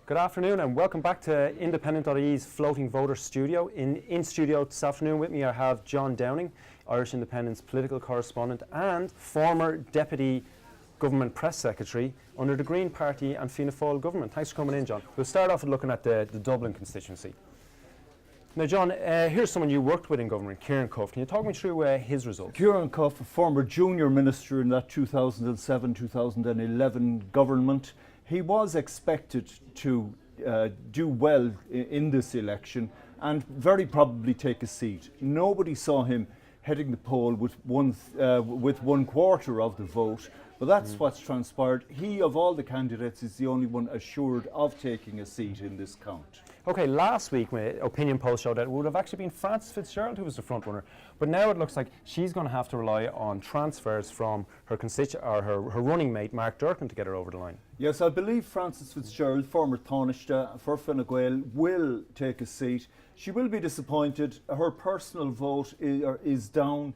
Good afternoon and welcome back to Independent.ie's Floating Voter Studio. In studio this afternoon with me I have John Downing, Irish Independent's political correspondent and former Deputy Government Press Secretary under the Green Party and Fianna Fáil government. Thanks for coming in, John. We'll start off with looking at the Dublin constituency. Now, John, here's someone you worked with in government, Kieran Cuff. Can you talk me through his results? Kieran Cuff, a former junior minister in that 2007-2011 government. He was expected to do well in this election and very probably take a seat. Nobody saw him heading the poll with one quarter of the vote, but that's what's transpired. He, of all the candidates, is the only one assured of taking a seat in this count. Okay, last week opinion polls showed that it would have actually been Frances Fitzgerald who was the front runner, but now it looks like she's going to have to rely on transfers from her her running mate Mark Durkan to get her over the line. Yes, I believe Frances Fitzgerald, former Taoiseach for Fine Gael, will take a seat. She will be disappointed. Her personal vote is down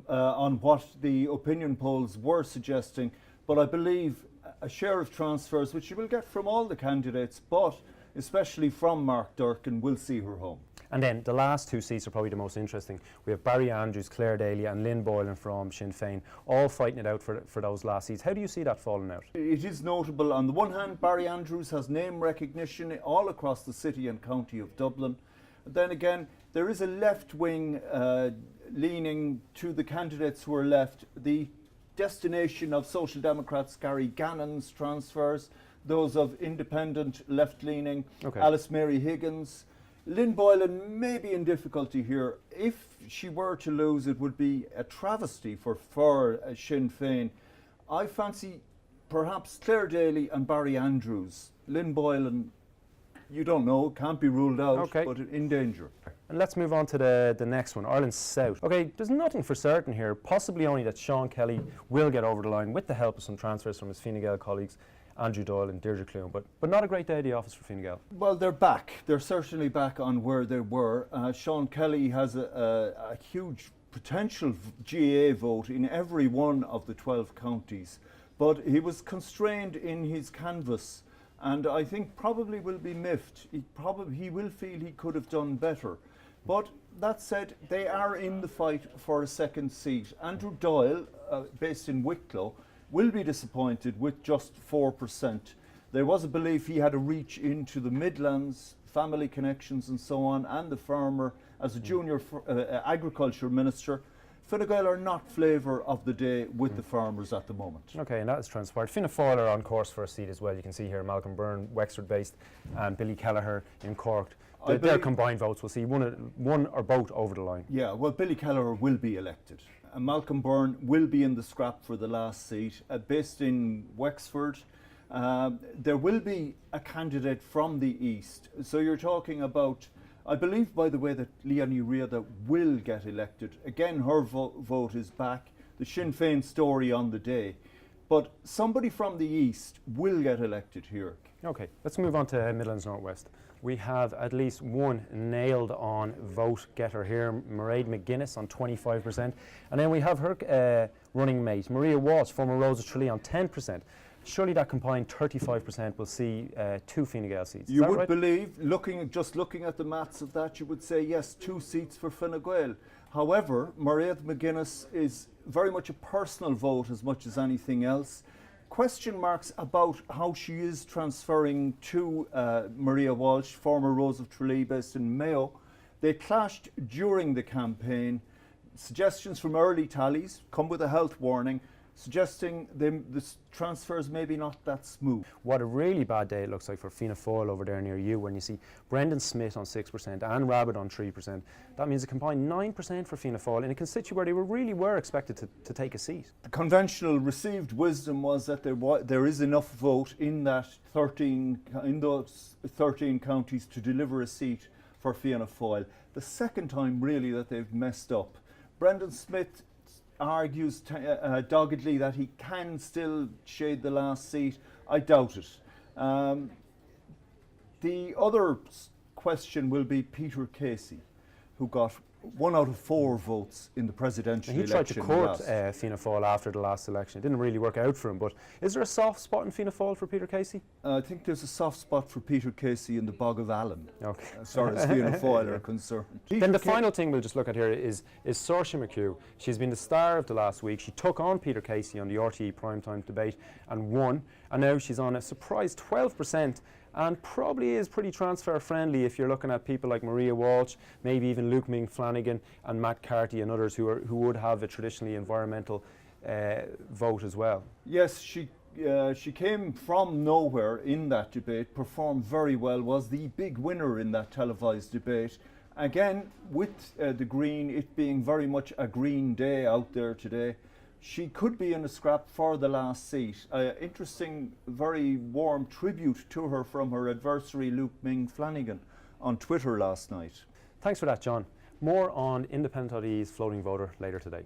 on what the opinion polls were suggesting, but I believe a share of transfers, which she will get from all the candidates, but especially from Mark Durkan, will see her home. And then the last two seats are probably the most interesting. We have Barry Andrews, Claire Daly and Lynn Boylan from Sinn Féin, all fighting it out for those last seats. How do you see that falling out? It is notable. On the one hand, Barry Andrews has name recognition all across the city and county of Dublin. Then again, there is a left-wing leaning to the candidates who are left. The destination of Social Democrats Gary Gannon's transfers, those of independent left-leaning, Alice Mary Higgins. Lynn Boylan may be in difficulty here. If she were to lose, it would be a travesty for Sinn Féin. I fancy perhaps Claire Daly and Barry Andrews. Lynn Boylan, you don't know, can't be ruled out, but in danger. And let's move on to the next one, Ireland South. Okay, there's nothing for certain here, possibly only that Sean Kelly will get over the line with the help of some transfers from his Fine Gael colleagues, Andrew Doyle and Deirdre Clune, but not a great day at the office for Fine Gael. Well, they're back. They're certainly back on where they were. Sean Kelly has a huge potential GAA vote in every one of the 12 counties, but he was constrained in his canvass and I think probably will be miffed. He will feel he could have done better. But that said, they are in the fight for a second seat. Andrew Doyle, based in Wicklow, will be disappointed with just 4%. There was a belief he had a reach into the Midlands, family connections and so on, and the farmer as a junior agriculture minister. Fine Gael are not flavour of the day with the farmers at the moment. Okay, and that has transpired. Fianna Fáil are on course for a seat as well. You can see here Malcolm Byrne, Wexford based, and Billy Kelleher in Cork. Their combined votes will see one or both over the line. Yeah, well, Billy Kelleher will be elected. Malcolm Byrne will be in the scrap for the last seat, based in Wexford. There will be a candidate from the east. So you're talking about, I believe, by the way, that Leonie Riada will get elected. Again, her vote is back. The Sinn Féin story on the day. But somebody from the east will get elected here. Okay, let's move on to Midlands North West. We have at least one nailed on vote getter here, Mairead McGuinness on 25%. And then we have her running mate, Maria Walsh, former Rose of Tralee, on 10%. Surely that combined 35% will see 2 Fine Gael seats. You would believe, just looking at the maths of that, you would say yes, 2 seats for Fine Gael. However, Mairead McGuinness is very much a personal vote as much as anything else. Question marks about how she is transferring to Maria Walsh, former Rose of Tralee based in Mayo. They clashed during the campaign. Suggestions from early tallies come with a health warning, suggesting the transfers maybe not that smooth. What a really bad day it looks like for Fianna Fáil over there near you when you see Brendan Smith on 6%, Anne Rabbitte on 3%. That means a combined 9% for Fianna Fáil in a constituency where they really were expected to take a seat. The conventional received wisdom was that there is enough vote in those 13 counties to deliver a seat for Fianna Fáil. The second time really that they've messed up. Brendan Smith argues doggedly that he can still shade the last seat. I doubt it. The other question will be Peter Casey, who got 1 out of 4 votes in the presidential He tried election. to court last. Fianna Fáil after the last election. It didn't really work out for him, but is there a soft spot in Fianna Fáil for Peter Casey? I think there's a soft spot for Peter Casey in the Bog of Allen, Okay. as far as Fianna Fáil are concerned. Then the final thing we'll just look at here is Saoirse McHugh. She's been the star of the last week. She took on Peter Casey on the RTE primetime debate and won. And now she's on a surprise 12%, and probably is pretty transfer friendly if you're looking at people like Maria Walsh, maybe even Luke Ming Flanagan and Matt Carty and others who would have a traditionally environmental vote as well. Yes, she came from nowhere in that debate, performed very well, was the big winner in that televised debate. Again, with the Green, it being very much a Green day out there today, she could be in a scrap for the last seat. Interesting, very warm tribute to her from her adversary Luke Ming Flanagan on Twitter last night. Thanks for that, John. More on Independent.ie's floating voter later today.